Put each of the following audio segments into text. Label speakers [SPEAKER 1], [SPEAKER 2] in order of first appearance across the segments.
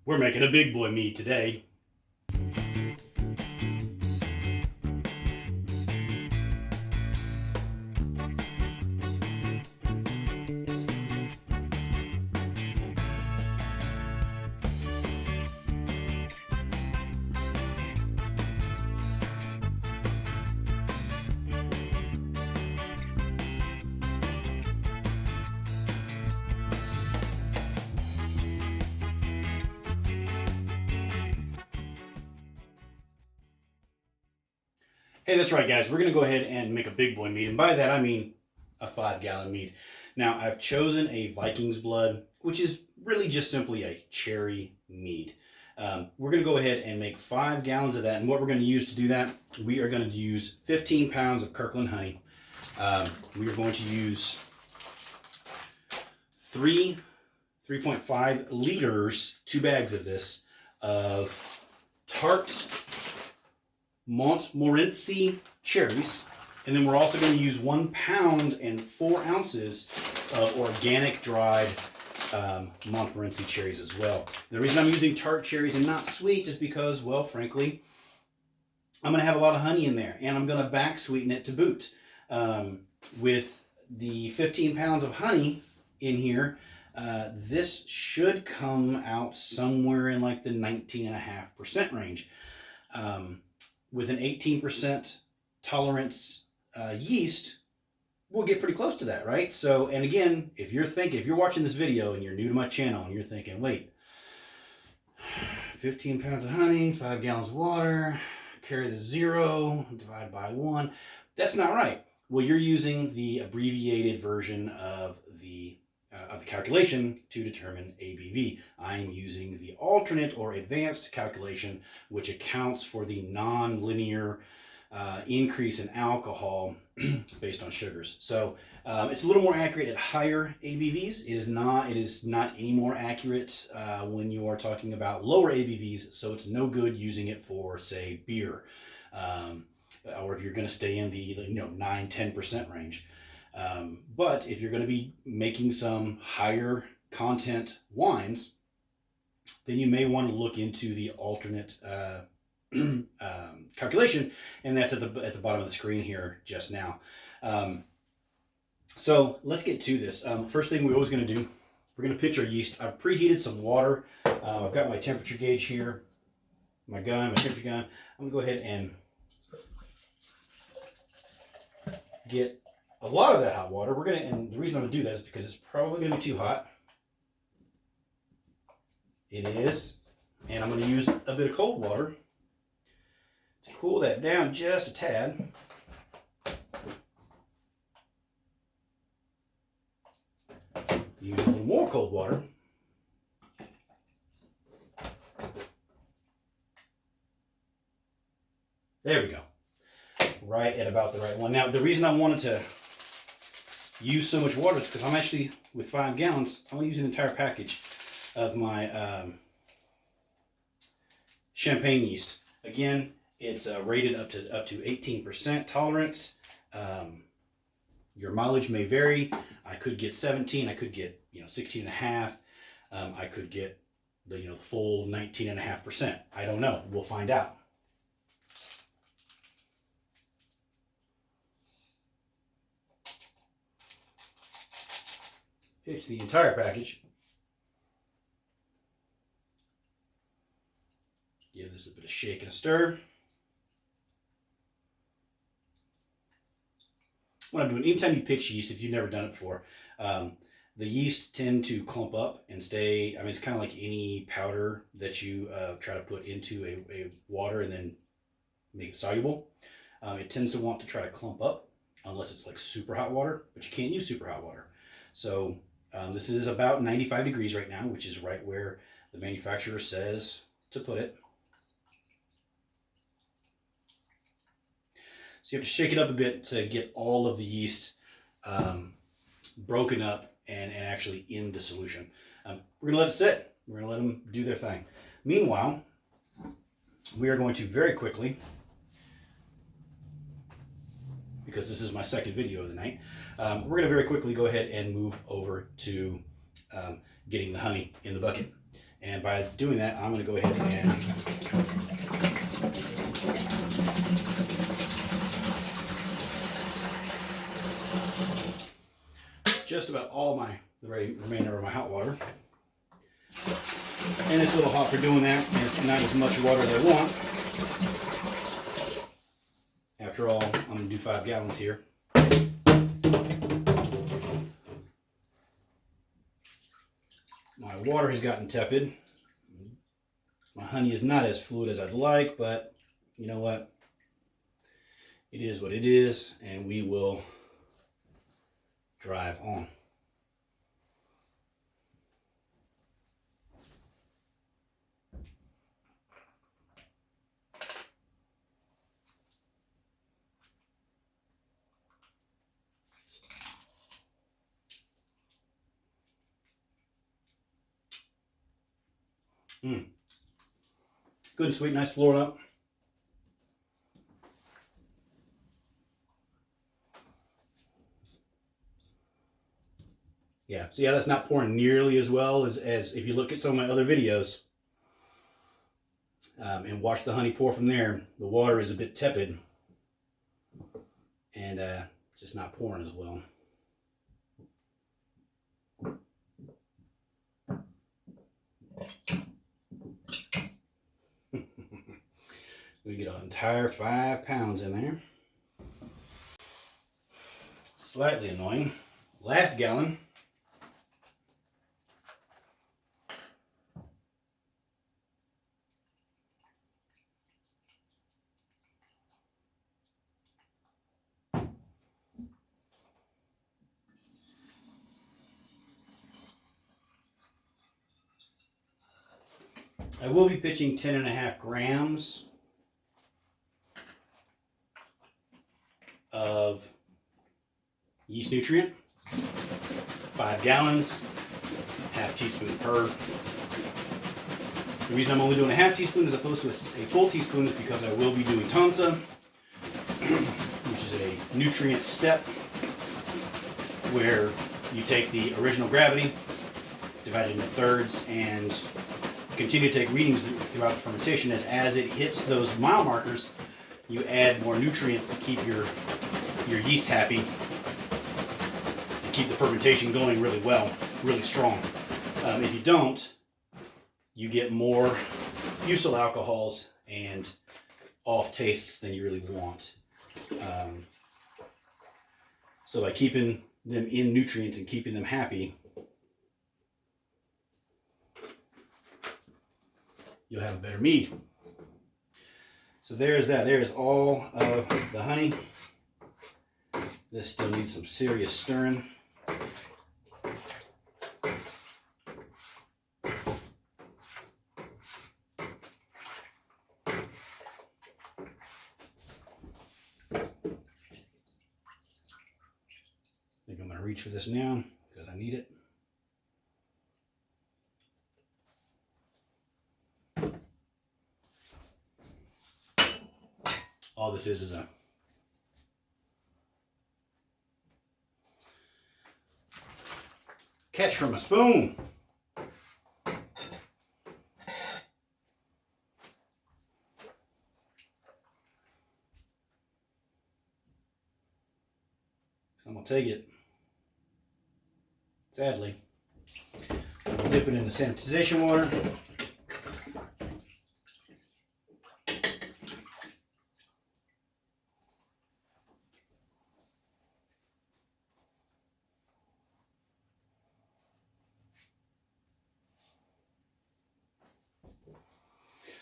[SPEAKER 1] We're making a big boy mead today. Hey, that's right, guys. We're going to go ahead and make a big boy mead. And by that, I mean a 5-gallon mead. Now, I've chosen a Vikings Blood, which is really just simply a cherry mead. We're going to go ahead and make 5 gallons of that. And what we're going to use to do that, we are going to use 15 pounds of Kirkland Honey. We are going to use 3.5 liters, 2 bags of this, of Tart Montmorency cherries, and then we're also going to use 1 pound and 4 ounces of organic dried Montmorency cherries as well. The reason I'm using Tart cherries and not sweet is because, well, frankly, I'm going to have a lot of honey in there, and I'm going to back sweeten it to boot. With the 15 pounds of honey in here, this should come out somewhere in like the 19.5% range. With an 18% tolerance yeast, we'll get pretty close to that, right? So, and again, if you're watching this video and you're new to my channel and you're thinking, wait, 15 pounds of honey, 5 gallons of water, carry the 0, divide by 1, that's not right. Well, you're using the abbreviated version of the calculation to determine ABV. I'm using the alternate or advanced calculation, which accounts for the non-linear increase in alcohol based on sugars. So it's a little more accurate at higher ABVs. It is not any more accurate when you are talking about lower ABVs. So it's no good using it for, say, beer, or if you're going to stay in the 9-10% range. But if you're going to be making some higher content wines, then you may want to look into the alternate calculation, and that's at the bottom of the screen here just now. So let's get to this. First thing we're always going to do, we're going to pitch our yeast. I've preheated some water. I've got my temperature gauge here, my temperature gun. I'm going to go ahead and get a lot of that hot water. And the reason I'm going to do that is because it's probably going to be too hot. It is. And I'm going to use a bit of cold water to cool that down just a tad. Use a little more cold water. There we go. Right at about the right one. Now, the reason I wanted to use so much water is because I'm actually, with 5 gallons, I'm going to use an entire package of my champagne yeast. Again, it's rated up to 18% tolerance. Your mileage may vary. I could get 17. I could get 16.5. I could get the full 19.5%. I don't know. We'll find out. Pitch the entire package. Give this a bit of shake and a stir. What I'm doing, anytime you pitch yeast, if you've never done it before, the yeast tend to clump up and stay. I mean, it's kind of like any powder that you try to put into a water and then make it soluble. It tends to want to try to clump up unless it's like super hot water, but you can't use super hot water. So this is about 95 degrees right now, which is right where the manufacturer says to put it. So you have to shake it up a bit to get all of the yeast broken up and actually in the solution. We're going to let it sit. We're going to let them do their thing. Meanwhile, we are going to very quickly, because this is my second video of the night, we're going to very quickly go ahead and move over to getting the honey in the bucket. And by doing that, I'm going to go ahead and just about all the remainder of my hot water. And it's a little hot for doing that, and it's not as much water as I want. After all, I'm going to do 5 gallons here. My water has gotten tepid. My honey is not as fluid as I'd like, but you know what? It is what it is, and we will drive on. Good and sweet, nice floor up. Yeah, see how that's not pouring nearly as well as if you look at some of my other videos and watch the honey pour from there. The water is a bit tepid and just not pouring as well. We get an entire 5 pounds in there. Slightly annoying. Last gallon. I will be pitching 10.5 grams of yeast nutrient, 5 gallons, half teaspoon per. The reason I'm only doing a half teaspoon as opposed to a full teaspoon is because I will be doing tonsa, which is a nutrient step where you take the original gravity, divide it into thirds, and continue to take readings throughout the fermentation. As it hits those mile markers, you add more nutrients to keep your yeast happy and keep the fermentation going really well, really strong. If you don't, you get more fusel alcohols and off tastes than you really want. So by keeping them in nutrients and keeping them happy, you'll have a better mead. So there's that. There's all of the honey. This still needs some serious stirring. I think I'm going to reach for this now because I need it. All this is a catch from a spoon. So I'm going to take it, sadly, dip it in the sanitization water.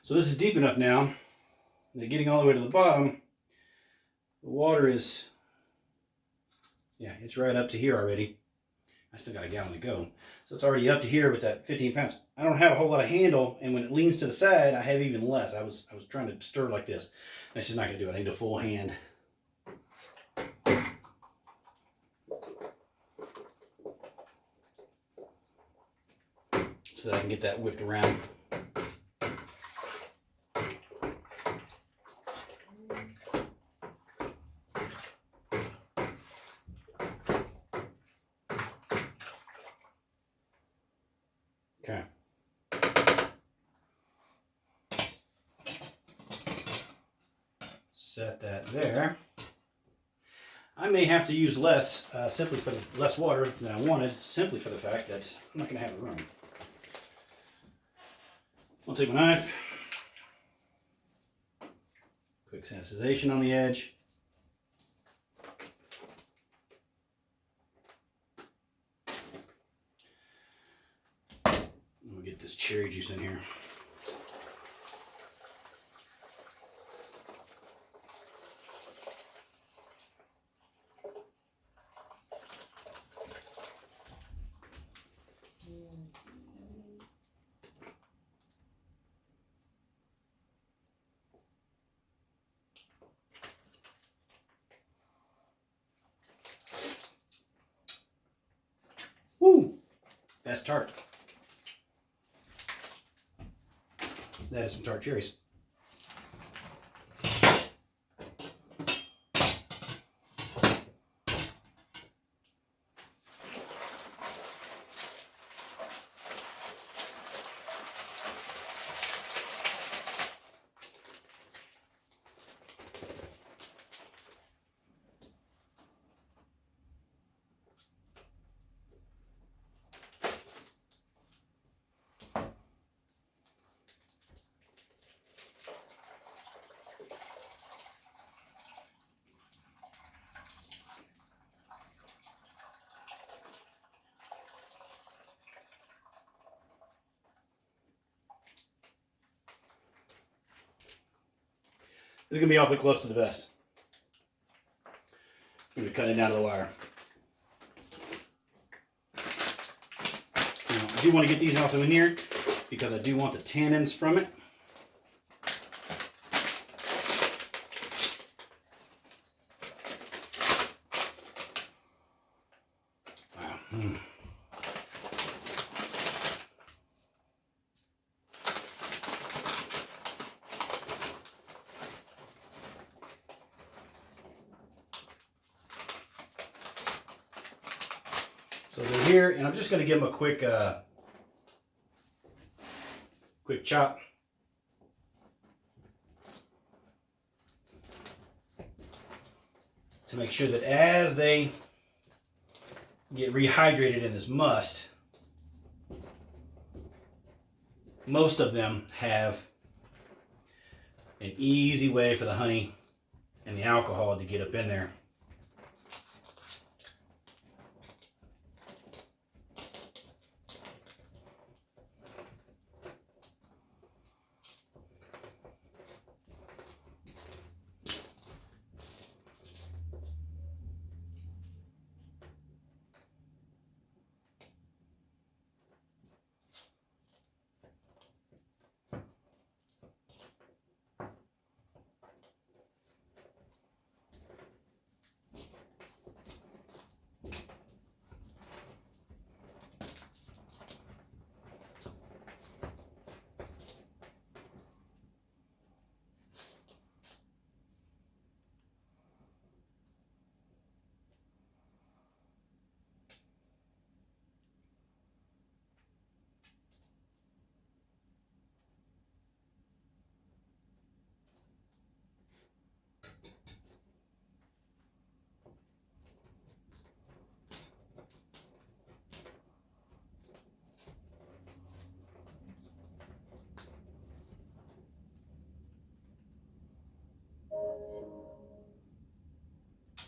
[SPEAKER 1] So this is deep enough now that getting all the way to the bottom, the water is, yeah, it's right up to here already. I still got a gallon to go. So it's already up to here with that 15 pounds. I don't have a whole lot of handle, and when it leans to the side, I have even less. I was trying to stir like this. That's just not gonna do it. I need a full hand. So that I can get that whipped around. Okay. set that there. I may have to use less, simply for the less water than I wanted, simply for the fact that I'm not going to have the room. I'll take my knife. Quick sanitization on the edge. We'll get this cherry juice in here. Woo! That's Tart. That is some Tart cherries. This is going to be awfully close to the vest. I'm going to cut it down to the wire. Now, I do want to get these also in here because I do want the tannins from it. Wow. So they're here, and I'm just going to give them a quick chop. To make sure that as they get rehydrated in this must, most of them have an easy way for the honey and the alcohol to get up in there.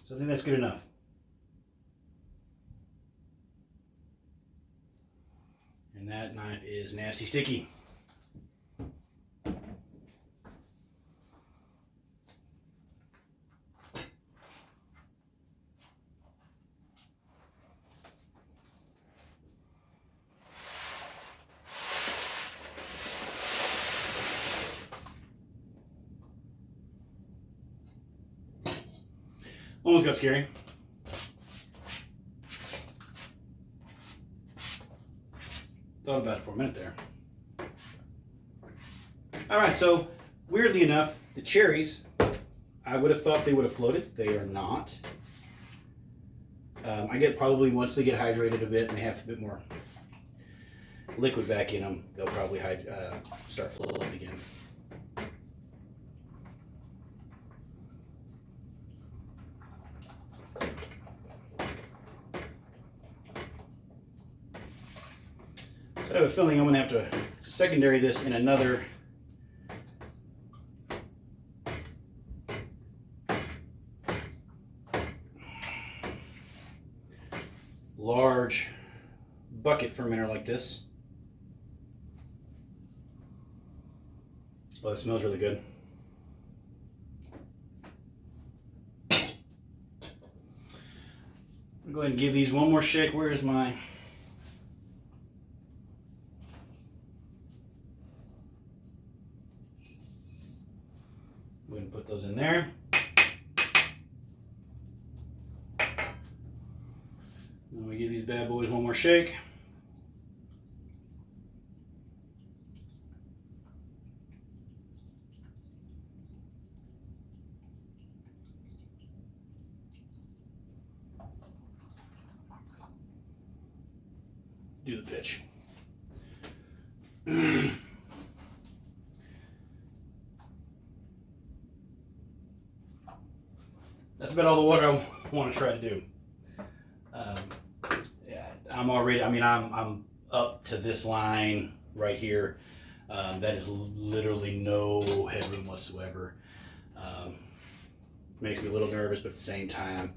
[SPEAKER 1] So I think that's good enough. And that knife is nasty sticky. Almost got scary. Thought about it for a minute there. Alright, so weirdly enough, the cherries, I would have thought they would have floated. They are not. I get probably once they get hydrated a bit and they have a bit more liquid back in them, they'll probably start floating again. I have a feeling I'm going to have to secondary this in another large bucket fermenter like this. Oh, it smells really good. I'm going to go ahead and give these one more shake. Where's my... I'm going to put those in there. I'm going to give these bad boys one more shake. Do the pitch. That's about all the water I want to try to do. Yeah, I'm already, I mean, I'm up to this line right here. That is literally no headroom whatsoever. Makes me a little nervous, but at the same time,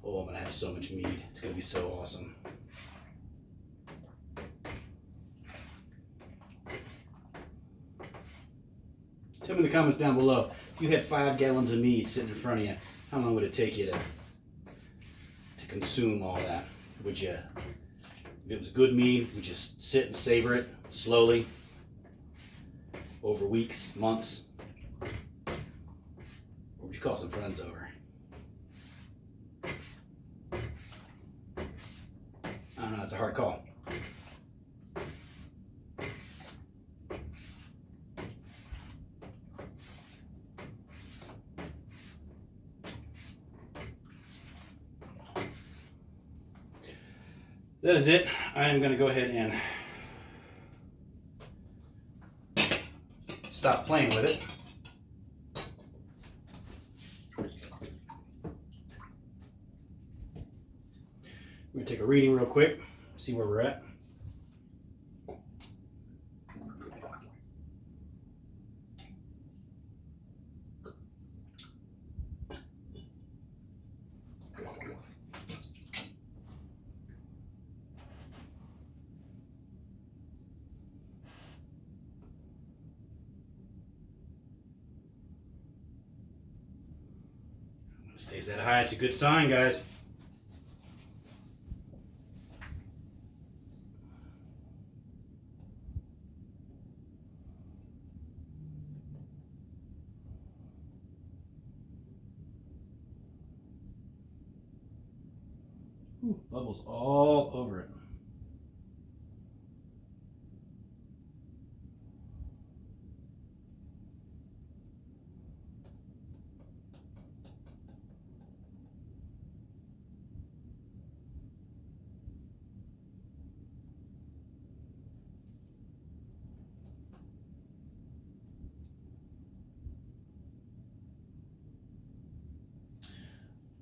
[SPEAKER 1] oh, I'm gonna have so much mead. It's gonna be so awesome. Tell me in the comments down below, if you had 5 gallons of mead sitting in front of you, how long would it take you to consume all that? Would you, if it was good mead, would you just sit and savor it slowly over weeks, months? Or would you call some friends over? I don't know, it's a hard call. That is it. I am going to go ahead and stop playing with it. We're going to take a reading real quick, see where we're at. Stays that high, it's a good sign, guys. Ooh, bubbles all over it.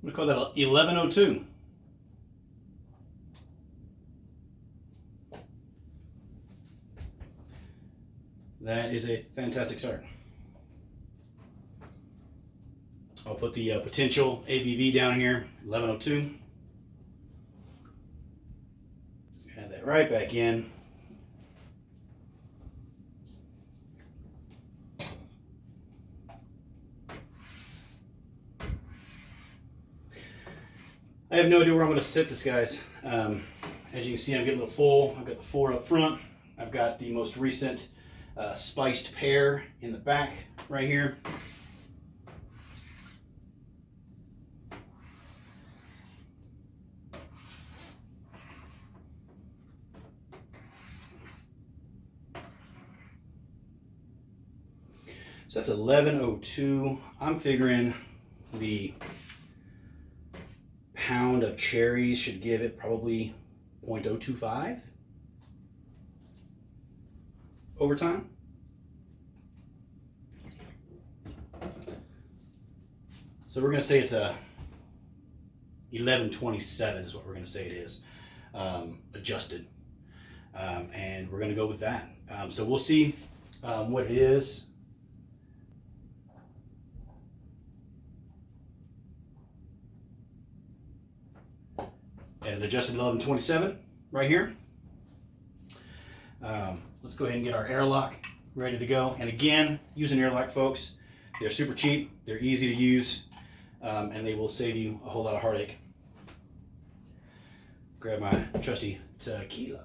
[SPEAKER 1] I'm going to call that 1102. That is a fantastic start. I'll put the potential ABV down here, 1102. Add that right back in. I have no idea where I'm going to sit this, guys. As you can see, I'm getting a little full. I've got the 4 up front. I've got the most recent spiced pear in the back right here. So that's 1102. I'm figuring the pound of cherries should give it probably 0.025 over time. So we're going to say it's a 1127 is what we're going to say it is, adjusted. And and we're going to go with that. So we'll see what it is. At an adjusted 1127 right here. Let's go ahead and get our airlock ready to go. And again, use an airlock, folks. They're super cheap, they're easy to use, and they will save you a whole lot of heartache. Grab my trusty tequila.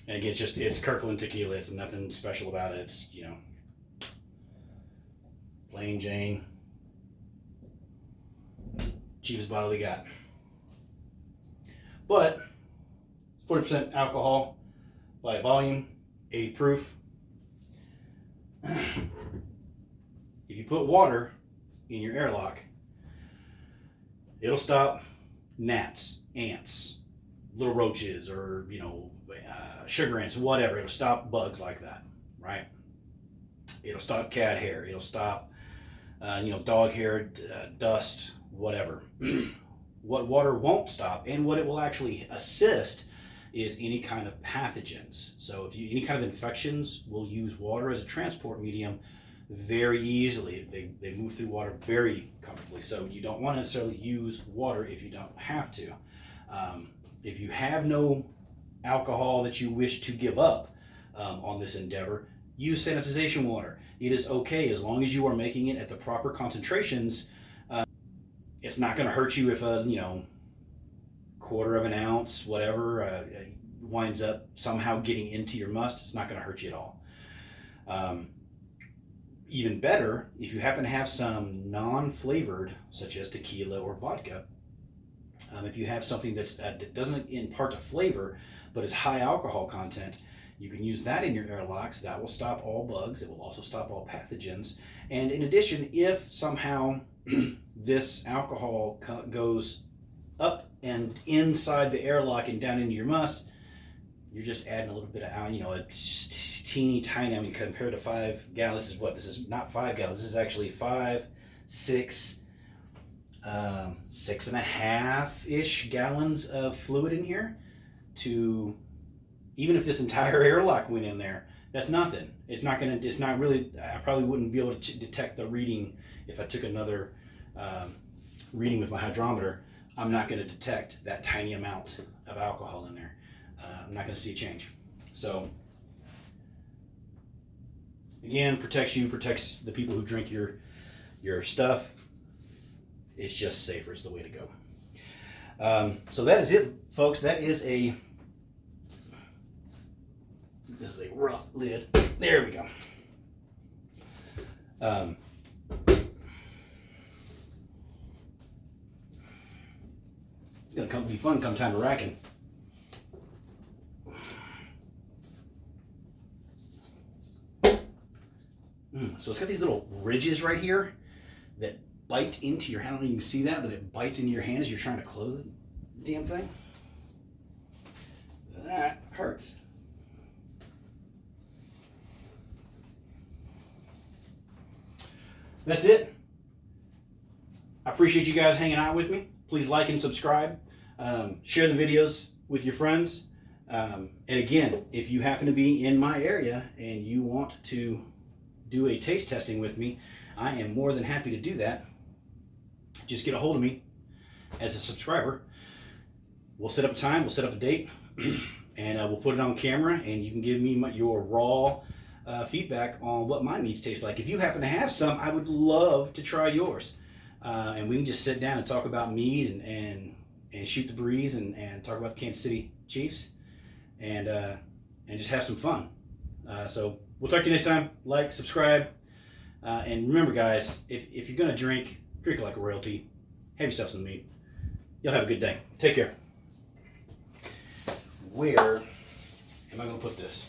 [SPEAKER 1] And again, it's Kirkland tequila. It's nothing special about it. It's, you know, plain Jane. Cheapest bottle they got. But 40% alcohol by volume, 80 proof. If you put water in your airlock, it'll stop gnats, ants, little roaches, or, you know, sugar ants, whatever. It'll stop bugs like that, right? It'll stop cat hair. It'll stop, you know, dog hair, dust, whatever. What water won't stop, and what it will actually assist, is any kind of pathogens. So if you, any kind of infections, will use water as a transport medium very easily. They move through water very comfortably. So you don't want to necessarily use water if you don't have to. If you have no alcohol that you wish to give up on this endeavor, use sanitization water. It is okay as long as you are making it at the proper concentrations. It's not going to hurt you if a, you know, quarter of an ounce, whatever, winds up somehow getting into your must. It's not going to hurt you at all. Even better, if you happen to have some non-flavored, such as tequila or vodka, if you have something that doesn't impart a flavor but is high alcohol content, you can use that in your airlocks. That will stop all bugs. It will also stop all pathogens. And in addition, if somehow this alcohol goes up and inside the airlock and down into your must, you're just adding a little bit of, you know, a teeny tiny, I mean, compared to 5 gallons, this is what? This is not 5 gallons. This is actually 5, 6, 6.5-ish gallons of fluid in here. To, even if this entire airlock went in there, that's nothing. It's not gonna, it's not really, I probably wouldn't be able to detect the reading if I took another reading with my hydrometer. I'm not gonna detect that tiny amount of alcohol in there. I'm not gonna see a change. So again, protects you, protects the people who drink your stuff. It's just safer, it's the way to go. So that is it, folks. This is a rough lid. There we go. It's gonna be fun come time to racking. So it's got these little ridges right here that bite into your hand. I don't know if you can see that, but it bites into your hand as you're trying to close the damn thing. That hurts. That's it. I appreciate you guys hanging out with me. Please like and subscribe. Share the videos with your friends. And again, if you happen to be in my area and you want to do a taste testing with me, I am more than happy to do that. Just get a hold of me as a subscriber. We'll set up a time, we'll set up a date, and we'll put it on camera, and you can give me your raw feedback on what my meats taste like. If you happen to have some, I would love to try yours. And we can just sit down and talk about mead and shoot the breeze and talk about the Kansas City Chiefs and just have some fun. So we'll talk to you next time. Like, subscribe, and remember, guys, if you're gonna drink like a royalty. Have yourself some meat. You'll have a good day. Take care. Where am I gonna put this?